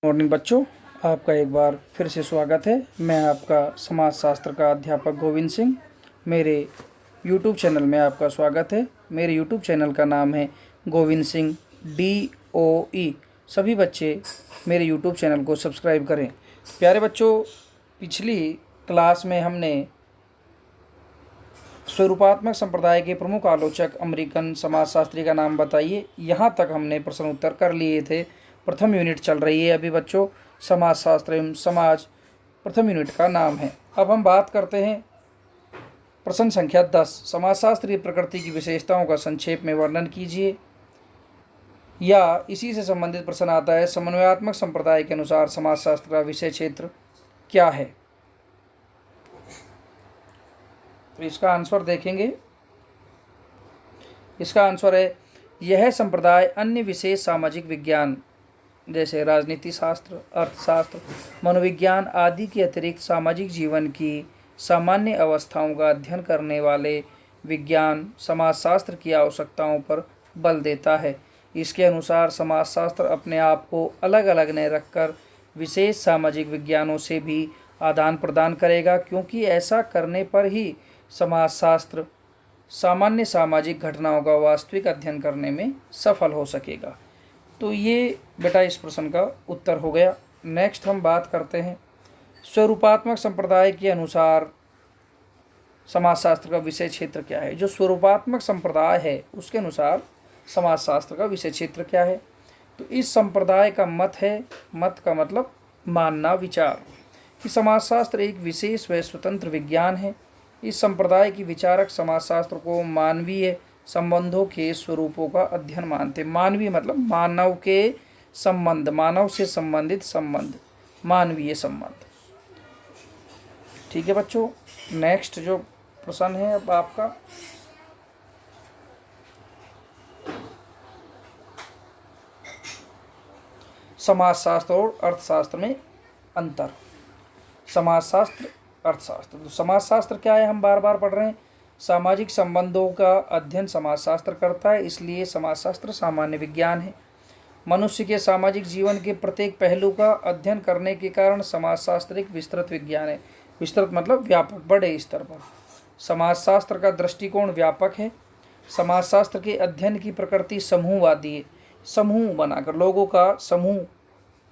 Morning बच्चों, आपका एक बार फिर से स्वागत है। मैं आपका समाज शास्त्र का अध्यापक गोविंद सिंह। मेरे YouTube चैनल में आपका स्वागत है। मेरे YouTube चैनल का नाम है गोविंद सिंह DOE। सभी बच्चे मेरे YouTube चैनल को सब्सक्राइब करें। प्यारे बच्चों, पिछली क्लास में हमने स्वरूपात्मक संप्रदाय के प्रमुख आलोचक अमेरिकन समाजशास्त्री का नाम बताइए, यहाँ तक हमने प्रश्न उत्तर कर लिए थे। प्रथम यूनिट चल रही है अभी बच्चों, समाजशास्त्र एवं समाज प्रथम यूनिट का नाम है। अब हम बात करते हैं प्रश्न संख्या 10। समाजशास्त्रीय प्रकृति की विशेषताओं का संक्षेप में वर्णन कीजिए। या इसी से संबंधित प्रश्न आता है, समन्वयात्मक संप्रदाय के अनुसार समाजशास्त्र का विषय क्षेत्र क्या है। तो इसका आंसर देखेंगे। इसका आंसर है, यह संप्रदाय अन्य विशेष सामाजिक विज्ञान जैसे राजनीति शास्त्र, अर्थशास्त्र, मनोविज्ञान आदि के अतिरिक्त सामाजिक जीवन की सामान्य अवस्थाओं का अध्ययन करने वाले विज्ञान समाजशास्त्र की आवश्यकताओं पर बल देता है। इसके अनुसार समाजशास्त्र अपने आप को अलग अलग न रखकर विशेष सामाजिक विज्ञानों से भी आदान प्रदान करेगा, क्योंकि ऐसा करने पर ही समाजशास्त्र सामान्य सामाजिक घटनाओं का वास्तविक अध्ययन करने में सफल हो सकेगा। तो ये बेटा इस प्रश्न का उत्तर हो गया। नेक्स्ट हम बात करते हैं, स्वरूपात्मक संप्रदाय के अनुसार समाजशास्त्र का विषय क्षेत्र क्या है। जो स्वरूपात्मक संप्रदाय है उसके अनुसार समाजशास्त्र का विषय क्षेत्र क्या है। तो इस संप्रदाय का मत है, मत का मतलब मानना, विचार, कि समाजशास्त्र एक विशेष व स्वतंत्र विज्ञान है। इस संप्रदाय की विचारक समाजशास्त्र को मानवीय संबंधों के स्वरूपों का अध्ययन मानते। मानवीय मतलब मानव के संबंध, मानव से संबंधित संबंध, मानवीय संबंध। ठीक है बच्चों, नेक्स्ट जो प्रश्न है अब आपका, समाजशास्त्र और अर्थशास्त्र में अंतर। समाजशास्त्र, अर्थशास्त्र। तो समाजशास्त्र क्या है, हम बार बार पढ़ रहे हैं। सामाजिक संबंधों का अध्ययन समाजशास्त्र करता है, इसलिए समाजशास्त्र सामान्य विज्ञान है। मनुष्य के सामाजिक जीवन के प्रत्येक पहलू का अध्ययन करने के कारण समाजशास्त्र एक विस्तृत विज्ञान है। विस्तृत मतलब व्यापक, बड़े स्तर पर। समाजशास्त्र का दृष्टिकोण व्यापक है। समाजशास्त्र के अध्ययन की प्रकृति समूहवादी है। समूह बनाकर, लोगों का समूह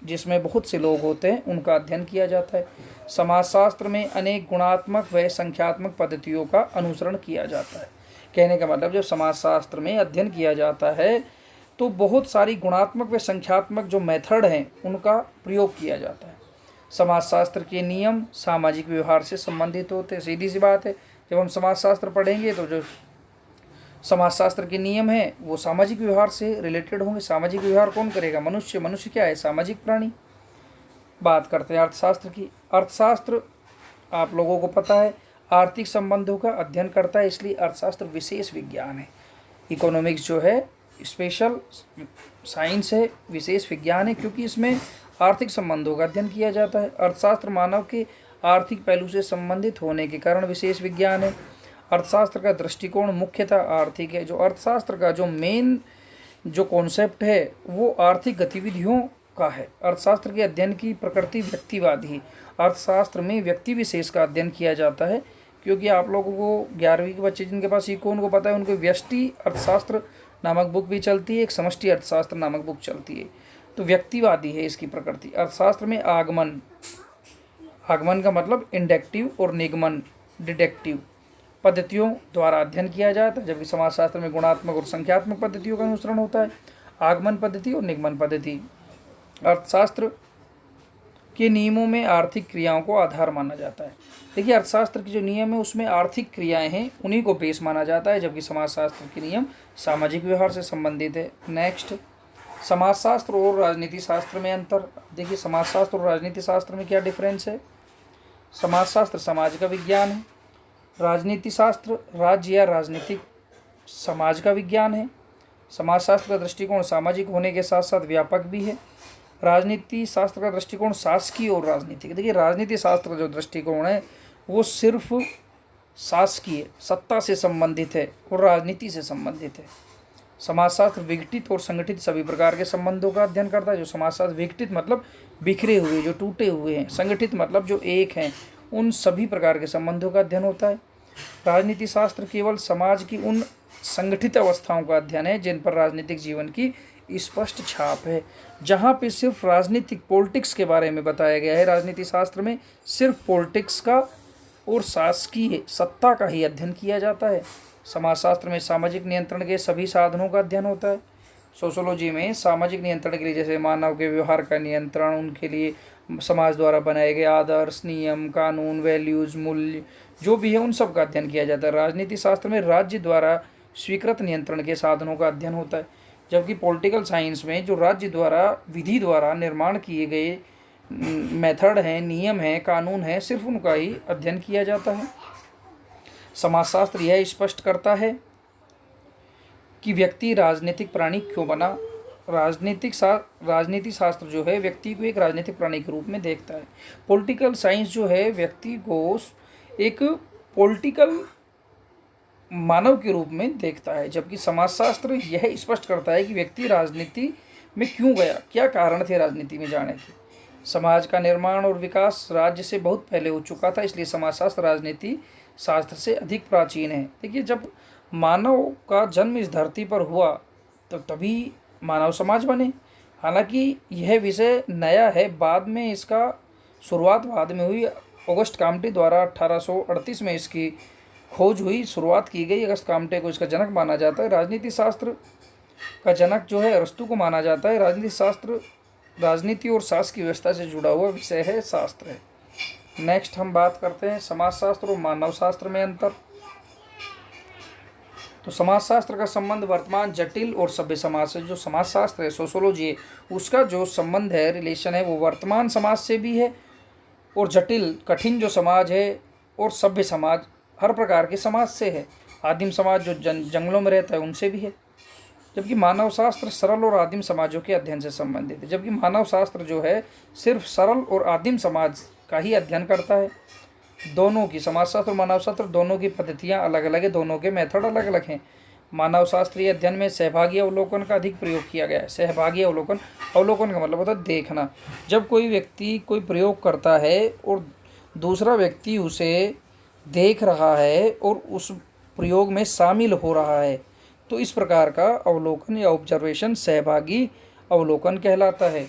जिसमें बहुत से लोग होते हैं, उनका अध्ययन किया जाता है। समाजशास्त्र में अनेक गुणात्मक व संख्यात्मक पद्धतियों का अनुसरण किया जाता है। कहने का मतलब, जब समाजशास्त्र में अध्ययन किया जाता है तो बहुत सारी गुणात्मक व संख्यात्मक जो मेथड हैं उनका प्रयोग किया जाता है। समाजशास्त्र के नियम सामाजिक व्यवहार से संबंधित होते हैं। सीधी सी बात है, जब हम समाजशास्त्र पढ़ेंगे तो जो समाजशास्त्र के नियम हैं वो सामाजिक व्यवहार से रिलेटेड होंगे। सामाजिक व्यवहार कौन करेगा? मनुष्य। मनुष्य क्या है? सामाजिक प्राणी। बात करते हैं अर्थशास्त्र की। अर्थशास्त्र आप लोगों को पता है आर्थिक संबंधों का अध्ययन करता है, इसलिए अर्थशास्त्र विशेष विज्ञान है। इकोनॉमिक्स जो है स्पेशल साइंस है, विशेष विज्ञान है, क्योंकि इसमें आर्थिक संबंधों का अध्ययन किया जाता है। अर्थशास्त्र मानव के आर्थिक पहलू से संबंधित होने के कारण विशेष विज्ञान है। अर्थशास्त्र का दृष्टिकोण मुख्यतः आर्थिक है। जो अर्थशास्त्र का जो मेन जो कॉन्सेप्ट है वो आर्थिक गतिविधियों का है। अर्थशास्त्र के अध्ययन की प्रकृति व्यक्तिवादी है। अर्थशास्त्र में व्यक्ति विशेष का अध्ययन किया जाता है, क्योंकि आप लोगों को 11वीं के बच्चे जिनके पास इकोन को पता है, उनको व्यष्टि अर्थशास्त्र नामक बुक भी चलती है, एक समष्टि अर्थशास्त्र नामक बुक चलती है। तो व्यक्तिवादी है इसकी प्रकृति। अर्थशास्त्र में आगमन, आगमन का मतलब इंडक्टिव और निगमन डिडक्टिव पद्धतियों द्वारा अध्ययन किया जाता है, जबकि समाजशास्त्र में गुणात्मक और संख्यात्मक पद्धतियों का अनुसरण होता है, आगमन पद्धति और निगमन पद्धति। अर्थशास्त्र के नियमों में आर्थिक क्रियाओं को आधार माना जाता है। देखिए, अर्थशास्त्र के जो नियम है उसमें आर्थिक क्रियाएं हैं, उन्हीं को बेस माना जाता है, जबकि समाजशास्त्र के नियम सामाजिक व्यवहार से संबंधित है। नेक्स्ट, समाजशास्त्र और राजनीति शास्त्र में अंतर। देखिए, समाजशास्त्र और राजनीति शास्त्र में क्या डिफरेंस है। समाजशास्त्र समाज का विज्ञान है, राजनीति शास्त्र राज्य या राजनीतिक समाज का विज्ञान है। समाजशास्त्र का दृष्टिकोण सामाजिक होने के साथ साथ व्यापक भी है। राजनीति शास्त्र का दृष्टिकोण शासकीय और राजनीतिक। देखिए, राजनीति शास्त्र का जो दृष्टिकोण है वो सिर्फ शासकीय सत्ता से संबंधित है और राजनीति से संबंधित है। समाजशास्त्र विघटित और संगठित सभी प्रकार के संबंधों का अध्ययन करता है। जो समाजशास्त्र विघटित मतलब बिखरे हुए, जो टूटे हुए हैं, संगठित मतलब जो एक हैं, उन सभी प्रकार के संबंधों का अध्ययन होता है। राजनीति शास्त्र केवल समाज की उन संगठित अवस्थाओं का अध्ययन है जिन पर राजनीतिक जीवन की स्पष्ट छाप है। जहाँ पे सिर्फ राजनीतिक पॉलिटिक्स के बारे में बताया गया है, राजनीति शास्त्र में सिर्फ पॉलिटिक्स का और शासकीय सत्ता का ही अध्ययन किया जाता है। समाजशास्त्र में सामाजिक नियंत्रण के सभी साधनों का अध्ययन होता है। सोशोलॉजी में सामाजिक नियंत्रण के लिए, जैसे मानव के व्यवहार का नियंत्रण, उनके लिए समाज द्वारा बनाए गए आदर्श, नियम, कानून, वैल्यूज़, मूल्य जो भी है, उन सब का अध्ययन किया जाता है। राजनीति शास्त्र में राज्य द्वारा स्वीकृत नियंत्रण के साधनों का अध्ययन होता है। जबकि पॉलिटिकल साइंस में जो राज्य द्वारा विधि द्वारा निर्माण किए गए मेथड हैं, नियम हैं, कानून हैं, सिर्फ उनका ही अध्ययन किया जाता है। समाजशास्त्र यह स्पष्ट करता है कि व्यक्ति राजनीतिक प्राणी क्यों बना। राजनीति शास्त्र जो है व्यक्ति को एक राजनीतिक प्राणी के रूप में देखता है। पॉलिटिकल साइंस जो है व्यक्ति को एक पॉलिटिकल मानव के रूप में देखता है। जबकि समाजशास्त्र यह स्पष्ट करता है कि व्यक्ति राजनीति में क्यों गया, क्या कारण थे राजनीति में जाने के। समाज का निर्माण और विकास राज्य से बहुत पहले हो चुका था, इसलिए समाजशास्त्र राजनीति शास्त्र से अधिक प्राचीन है। देखिए, जब मानव का जन्म इस धरती पर हुआ तो तभी मानव समाज बने। हालांकि यह विषय नया है, बाद में इसका शुरुआत बाद में हुई। ऑगस्ट काम्टे द्वारा 1838 में इसकी खोज हुई, शुरुआत की गई। अगस्त काम्टे को इसका जनक माना जाता है। राजनीति शास्त्र का जनक जो है अरस्तु को माना जाता है। राजनीति शास्त्र राजनीति और शासन की व्यवस्था से जुड़ा हुआ विषय है, शास्त्र है। नेक्स्ट हम बात करते हैं समाजशास्त्र और मानव शास्त्र में अंतर। तो समाजशास्त्र का संबंध वर्तमान जटिल और सभ्य समाज से, जो समाजशास्त्र है, सोशोलॉजी है, उसका जो संबंध है, रिलेशन है, वो वर्तमान समाज से भी है और जटिल कठिन जो समाज है और सभ्य समाज हर प्रकार के समाज से है। आदिम समाज जो जंगलों में रहता है उनसे भी है। जबकि मानव शास्त्र सरल और आदिम समाजों के अध्ययन से संबंधित है। जबकि मानव शास्त्र जो है सिर्फ सरल और आदिम समाज का ही अध्ययन करता है। दोनों की, समाजशास्त्र और मानव शास्त्र दोनों की पद्धतियाँ अलग अलग है, दोनों के मेथड अलग अलग हैं। मानव शास्त्रीय अध्ययन में सहभागी अवलोकन का अधिक प्रयोग किया गया है। सहभागी अवलोकन, अवलोकन का मतलब होता है देखना। जब कोई व्यक्ति कोई प्रयोग करता है और दूसरा व्यक्ति उसे देख रहा है और उस प्रयोग में शामिल हो रहा है, तो इस प्रकार का अवलोकन या ऑब्जर्वेशन सहभागी अवलोकन कहलाता है।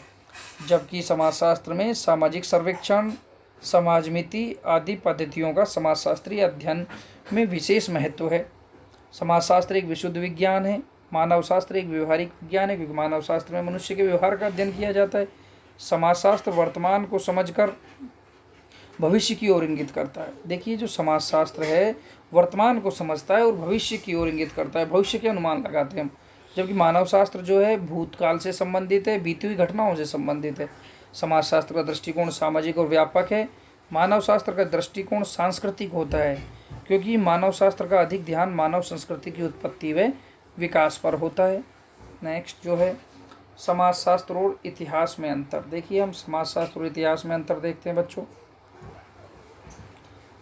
जबकि समाजशास्त्र में सामाजिक सर्वेक्षण, समाजमिति आदि पद्धतियों का समाजशास्त्रीय अध्ययन में विशेष महत्व है। समाजशास्त्र एक विशुद्ध विज्ञान है, मानव शास्त्र एक व्यवहारिक विज्ञान है, क्योंकि मानव शास्त्र में मनुष्य के व्यवहार का अध्ययन किया जाता है। समाजशास्त्र वर्तमान को समझकर भविष्य की ओर इंगित करता है। देखिए, जो समाजशास्त्र है वर्तमान को समझता है और भविष्य की ओर इंगित करता है, भविष्य के अनुमान लगाते हैं हम। जबकि मानव शास्त्र जो है भूतकाल से संबंधित है, बीती हुई घटनाओं से संबंधित है। समाजशास्त्र का दृष्टिकोण सामाजिक और व्यापक है। मानव शास्त्र का दृष्टिकोण सांस्कृतिक होता है, क्योंकि मानव शास्त्र का अधिक ध्यान मानव संस्कृति की उत्पत्ति व विकास पर होता है। नेक्स्ट जो है समाजशास्त्र और इतिहास में अंतर। देखिए, हम समाजशास्त्र और इतिहास में अंतर देखते हैं बच्चों।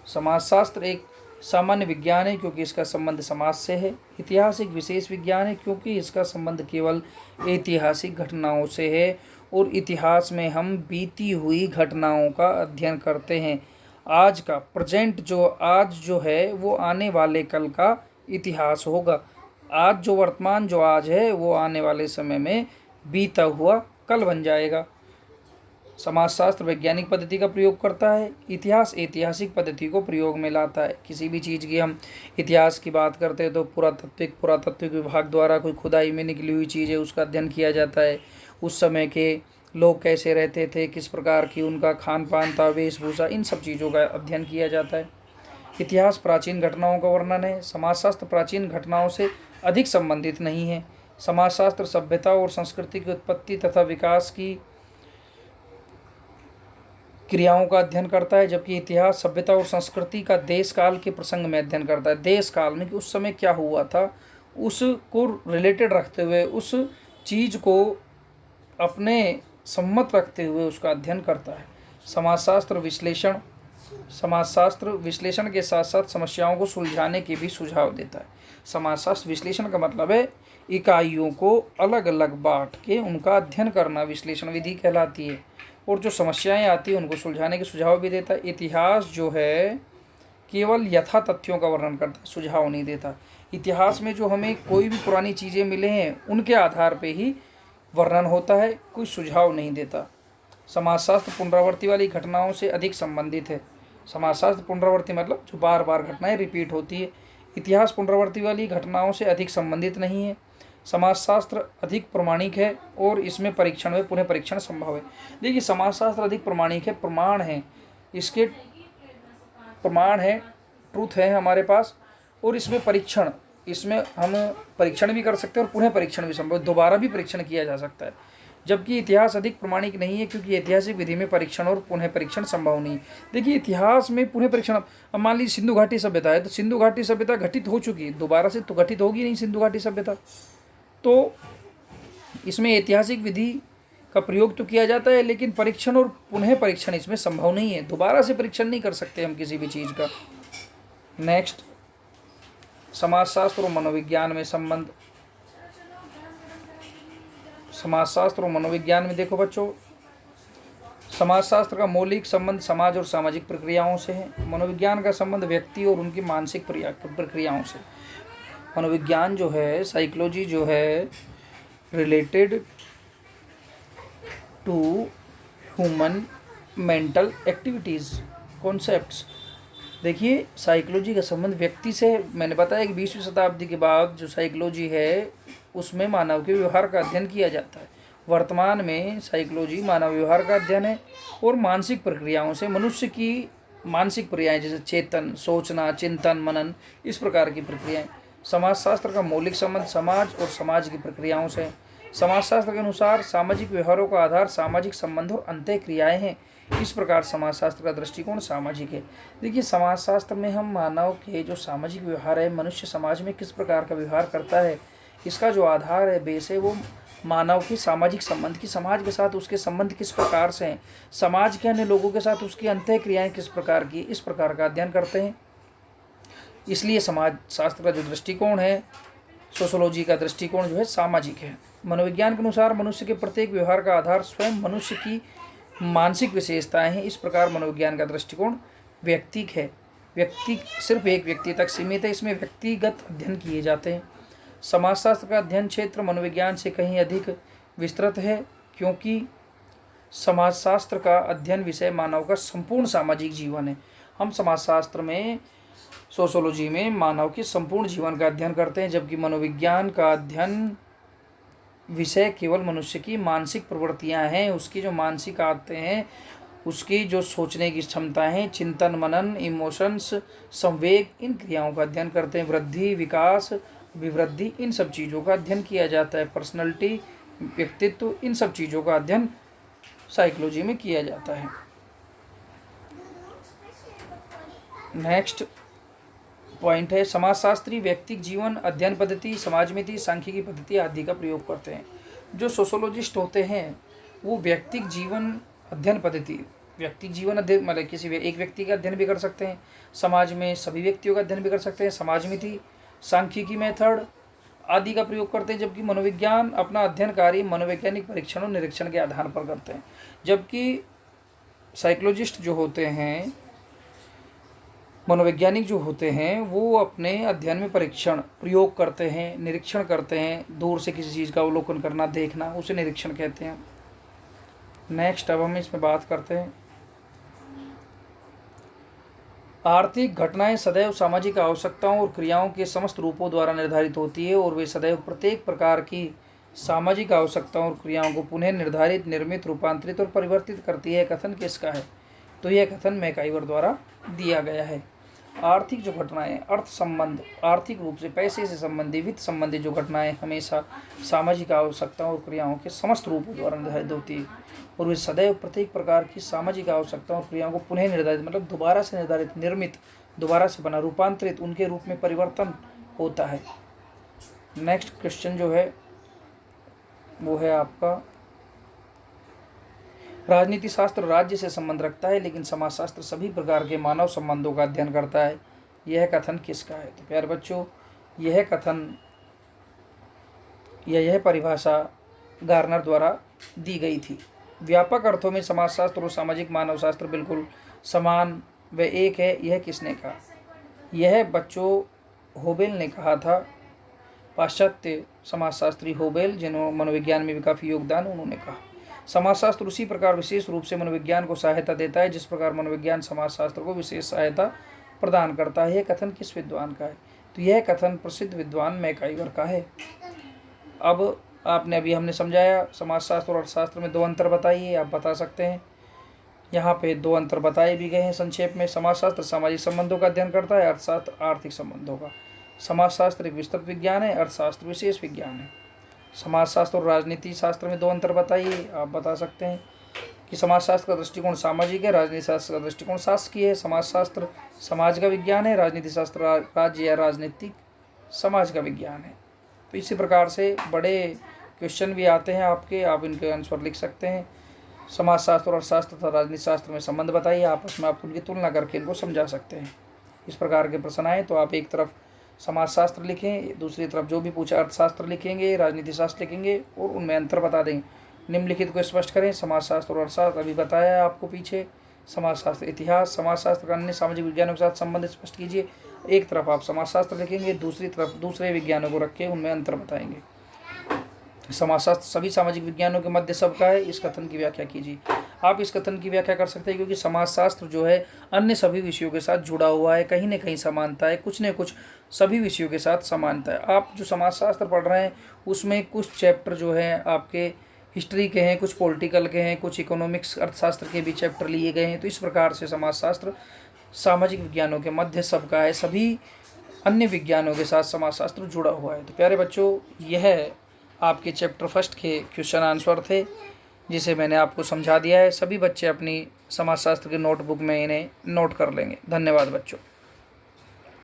समाजशास्त्र एक सामान्य विज्ञान है क्योंकि इसका संबंध समाज से है। इतिहास एक विशेष विज्ञान है क्योंकि इसका संबंध केवल ऐतिहासिक घटनाओं से है और इतिहास में हम बीती हुई घटनाओं का अध्ययन करते हैं। आज का प्रेजेंट जो आज जो है वो आने वाले कल का इतिहास होगा। आज जो वर्तमान जो आज है वो आने वाले समय में बीता हुआ कल बन जाएगा। समाजशास्त्र वैज्ञानिक पद्धति का प्रयोग करता है, इतिहास ऐतिहासिक पद्धति को प्रयोग में लाता है। किसी भी चीज़ की हम इतिहास की बात करते हैं तो पुरातात्विक विभाग द्वारा कोई खुदाई में निकली हुई चीज़ है उसका अध्ययन किया जाता है। उस समय के लोग कैसे रहते थे, किस प्रकार की उनका खान पान था, वेशभूषा, इन सब चीज़ों का अध्ययन किया जाता है। इतिहास प्राचीन घटनाओं का वर्णन है। समाजशास्त्र प्राचीन घटनाओं से अधिक संबंधित नहीं है। समाजशास्त्र सभ्यता और संस्कृति की उत्पत्ति तथा विकास की क्रियाओं का अध्ययन करता है, जबकि इतिहास सभ्यता और संस्कृति का देश काल के प्रसंग में अध्ययन करता है। देश काल में कि उस समय क्या हुआ था उसको रिलेटेड रखते हुए, उस चीज़ को अपने सम्मत रखते हुए उसका अध्ययन करता है। समाजशास्त्र विश्लेषण के साथ साथ समस्याओं को सुलझाने के भी सुझाव देता है। समाजशास्त्र विश्लेषण का मतलब है इकाइयों को अलग अलग बांट के उनका अध्ययन करना विश्लेषण विधि कहलाती है। और जो समस्याएं आती हैं उनको सुलझाने के सुझाव भी देता है। इतिहास जो है केवल यथा तथ्यों का वर्णन करता है, सुझाव नहीं देता। इतिहास में जो हमें कोई भी पुरानी चीज़ें मिले हैं उनके आधार पे ही वर्णन होता है, कोई सुझाव नहीं देता। समाजशास्त्र पुनरावृत्ति वाली घटनाओं से अधिक संबंधित है। समाजशास्त्र पुनरावृत्ति मतलब जो बार बार घटनाएं रिपीट होती है। इतिहास पुनरावृत्ति वाली घटनाओं से अधिक संबंधित नहीं है। समाजशास्त्र अधिक प्रमाणिक है और इसमें परीक्षण व पुनः परीक्षण संभव है। देखिए, समाजशास्त्र अधिक प्रमाणिक है, प्रमाण है, इसके प्रमाण है, ट्रूथ है हमारे पास, और इसमें परीक्षण, इसमें हम परीक्षण भी कर सकते हैं और पुनः परीक्षण भी संभव, दोबारा भी परीक्षण किया जा सकता है। जबकि इतिहास अधिक प्रमाणिक नहीं है क्योंकि ऐतिहासिक विधि में परीक्षण और पुनः परीक्षण संभव नहीं। देखिए, इतिहास में पुनः परीक्षण, अब मान लीजिए सिंधु घाटी सभ्यता है तो सिंधु घाटी सभ्यता घटित हो चुकी है, दोबारा से तो घटित होगी नहीं सिंधु घाटी सभ्यता, तो इसमें ऐतिहासिक विधि का प्रयोग तो किया जाता है लेकिन परीक्षण और पुनः परीक्षण इसमें संभव नहीं है, दोबारा से परीक्षण नहीं कर सकते हम किसी भी चीज़ का। नेक्स्ट, समाजशास्त्र और मनोविज्ञान में संबंध। समाजशास्त्र और मनोविज्ञान में देखो बच्चों, समाजशास्त्र का मौलिक संबंध समाज और सामाजिक प्रक्रियाओं से है। मनोविज्ञान का संबंध व्यक्ति और उनकी मानसिक प्रक्रियाओं से। मनोविज्ञान जो है, साइकोलॉजी जो है, related to human mental activities concepts. देखिए, साइकोलॉजी का संबंध व्यक्ति से, मैंने बताया कि 20वीं शताब्दी के बाद जो साइकोलॉजी है उसमें मानव के व्यवहार का अध्ययन किया जाता है। वर्तमान में साइकोलॉजी मानव व्यवहार का अध्ययन है और मानसिक प्रक्रियाओं से, मनुष्य की मानसिक प्रक्रियाएं जैसे चेतन, सोचना, चिंतन, मनन, इस प्रकार की प्रक्रियाएं। समाजशास्त्र का मौलिक संबंध समाज और समाज की प्रक्रियाओं से। समाजशास्त्र के अनुसार सामाजिक व्यवहारों का आधार सामाजिक संबंध और अंतःक्रियाएं हैं। इस प्रकार समाजशास्त्र का दृष्टिकोण सामाजिक है। देखिए, समाजशास्त्र में हम मानव के जो सामाजिक व्यवहार है, मनुष्य समाज में किस प्रकार का व्यवहार करता है, इसका जो आधार है, बेस है, वो मानव के सामाजिक संबंध की, समाज के साथ उसके संबंध किस प्रकार से हैं, समाज के अन्य लोगों के साथ उसकी अंतःक्रियाएं किस प्रकार की, इस प्रकार का अध्ययन करते हैं। इसलिए समाज शास्त्र का जो दृष्टिकोण है, सोशोलॉजी का दृष्टिकोण जो है, सामाजिक है। मनोविज्ञान के अनुसार मनुष्य के प्रत्येक व्यवहार का आधार स्वयं मनुष्य की मानसिक विशेषताएं हैं। इस प्रकार मनोविज्ञान का दृष्टिकोण व्यक्तिक है, व्यक्ति सिर्फ एक व्यक्ति तक सीमित है, इसमें व्यक्तिगत अध्ययन किए जाते हैं। समाजशास्त्र का अध्ययन क्षेत्र मनोविज्ञान से कहीं अधिक विस्तृत है क्योंकि समाजशास्त्र का अध्ययन विषय मानव का संपूर्ण सामाजिक जीवन है। हम समाजशास्त्र में, सोशोलॉजी में मानव के संपूर्ण जीवन का अध्ययन करते हैं, जबकि मनोविज्ञान का अध्ययन विषय केवल मनुष्य की मानसिक प्रवृत्तियां हैं, उसकी जो मानसिक आदतें हैं, उसकी जो सोचने की क्षमता है, चिंतन, मनन, इमोशंस, संवेग, इन क्रियाओं का अध्ययन करते हैं। वृद्धि, विकास, विवृद्धि, इन सब चीज़ों का अध्ययन किया जाता है। पर्सनैलिटी, व्यक्तित्व, इन सब चीज़ों का अध्ययन साइकोलॉजी में किया जाता है। नेक्स्ट पॉइंट है, समाजशास्त्री व्यक्तिक जीवन अध्ययन पद्धति, समाजमिति, सांख्यिकी पद्धति आदि का प्रयोग करते हैं। जो सोशोलॉजिस्ट होते हैं वो व्यक्तिक जीवन अध्ययन पद्धति, व्यक्तिक जीवन अध्ययन मतलब किसी एक व्यक्ति का अध्ययन भी कर सकते हैं, समाज में सभी व्यक्तियों का अध्ययन भी कर सकते हैं, समाजमिति, सांख्यिकी मेथड आदि का प्रयोग करते हैं। जबकि मनोविज्ञान अपना अध्ययन कार्य मनोवैज्ञानिक परीक्षण और निरीक्षण के आधार पर करते हैं। जबकि साइकोलॉजिस्ट जो होते हैं, मनोवैज्ञानिक जो होते हैं, वो अपने अध्ययन में परीक्षण प्रयोग करते हैं, निरीक्षण करते हैं, दूर से किसी चीज़ का अवलोकन करना, देखना, उसे निरीक्षण कहते हैं। नेक्स्ट, अब हम इसमें बात करते हैं, आर्थिक घटनाएं सदैव सामाजिक आवश्यकताओं और क्रियाओं के समस्त रूपों द्वारा निर्धारित होती है और वे सदैव प्रत्येक प्रकार की सामाजिक आवश्यकताओं और क्रियाओं को पुनः निर्धारित, निर्मित, रूपांतरित और परिवर्तित करती है। कथन किसका है? तो यह कथन मैकाइवर द्वारा दिया गया है। आर्थिक जो घटनाएं, अर्थ संबंध, आर्थिक रूप से पैसे से संबंधित, वित्त संबंधित जो घटनाएं हमेशा सामाजिक आवश्यकताओं और क्रियाओं के समस्त रूपों द्वारा निर्धारित होती है और वे सदैव प्रत्येक प्रकार की सामाजिक आवश्यकताओं और क्रियाओं को पुनः निर्धारित मतलब दोबारा से निर्धारित, निर्मित, दोबारा से बना, रूपांतरित, उनके रूप में परिवर्तन होता है। नेक्स्ट क्वेश्चन जो है वो है आपका, राजनीति शास्त्र राज्य से संबंध रखता है लेकिन समाजशास्त्र सभी प्रकार के मानव संबंधों का अध्ययन करता है। यह कथन किसका है? तो प्यारे बच्चों, यह कथन यह परिभाषा गार्नर द्वारा दी गई थी। व्यापक अर्थों में समाजशास्त्र और सामाजिक मानवशास्त्र बिल्कुल समान व एक है, यह किसने कहा? यह बच्चों होबेल ने कहा था। पाश्चात्य समाजशास्त्री होबेल, जिन्होंने मनोविज्ञान में भी काफ़ी योगदान, उन्होंने कहा समाजशास्त्र उसी प्रकार विशेष रूप से मनोविज्ञान को सहायता देता है जिस प्रकार मनोविज्ञान समाजशास्त्र को विशेष सहायता प्रदान करता है। यह कथन किस विद्वान का है? तो यह कथन प्रसिद्ध विद्वान मैकाइवर का है। अब आपने अभी हमने समझाया समाजशास्त्र और अर्थशास्त्र में दो अंतर बताइए, आप बता सकते हैं। यहाँ पे दो अंतर बताए भी गए हैं संक्षेप में। समाजशास्त्र सामाजिक संबंधों का अध्ययन करता है, अर्थशास्त्र आर्थिक संबंधों का। समाजशास्त्र एक विस्तृत विज्ञान है, अर्थशास्त्र विशेष विज्ञान है। समाजशास्त्र और राजनीति शास्त्र में दो अंतर बताइए, आप बता सकते हैं कि समाजशास्त्र का दृष्टिकोण सामाजिक है, राजनीति शास्त्र का दृष्टिकोण शासकीय है। समाजशास्त्र समाज का विज्ञान है, राजनीति शास्त्र राज्य या राजनीतिक समाज का विज्ञान है। तो इसी प्रकार से बड़े क्वेश्चन भी आते हैं आपके, आप इनके आंसर लिख सकते हैं। समाजशास्त्र और अर्थशास्त्र तथा राजनीति शास्त्र में संबंध बताइए, आपस में आप उनकी तुलना करके इनको समझा सकते हैं। इस प्रकार के प्रश्न आए तो आप एक तरफ समाजशास्त्र लिखें, दूसरी तरफ जो भी पूछा अर्थशास्त्र लिखेंगे, राजनीति शास्त्र लिखेंगे और उनमें अंतर बता देंगे। निम्नलिखित को स्पष्ट करें। समाजशास्त्र और अर्थशास्त्र अभी बताया आपको पीछे। समाजशास्त्र इतिहास, समाजशास्त्र का अन्य सामाजिक विज्ञानों के साथ संबंध स्पष्ट कीजिए। एक तरफ आप समाजशास्त्र लिखेंगे, दूसरी तरफ दूसरे विज्ञानों को रख के उनमें अंतर बताएंगे। समाजशास्त्र सभी सामाजिक विज्ञानों के मध्य सबका है, इस कथन की व्याख्या कीजिए। आप इस कथन की व्याख्या कर सकते हैं क्योंकि समाजशास्त्र जो है अन्य सभी विषयों के साथ जुड़ा हुआ है, कहीं न कहीं समानता है, कुछ न कुछ सभी विषयों के साथ समानता है। आप जो समाजशास्त्र पढ़ रहे हैं उसमें कुछ चैप्टर जो है आपके हिस्ट्री के हैं, कुछ पॉलिटिकल के हैं, कुछ इकोनॉमिक्स अर्थशास्त्र के भी चैप्टर लिए गए हैं। तो इस प्रकार से समाजशास्त्र सामाजिक विज्ञानों के मध्य सबका है, सभी अन्य विज्ञानों के साथ समाजशास्त्र जुड़ा हुआ है। तो प्यारे बच्चों, यह आपके चैप्टर फर्स्ट के क्वेश्चन आंसर थे जिसे मैंने आपको समझा दिया है। सभी बच्चे अपनी समाजशास्त्र की नोटबुक में इन्हें नोट कर लेंगे। धन्यवाद बच्चों।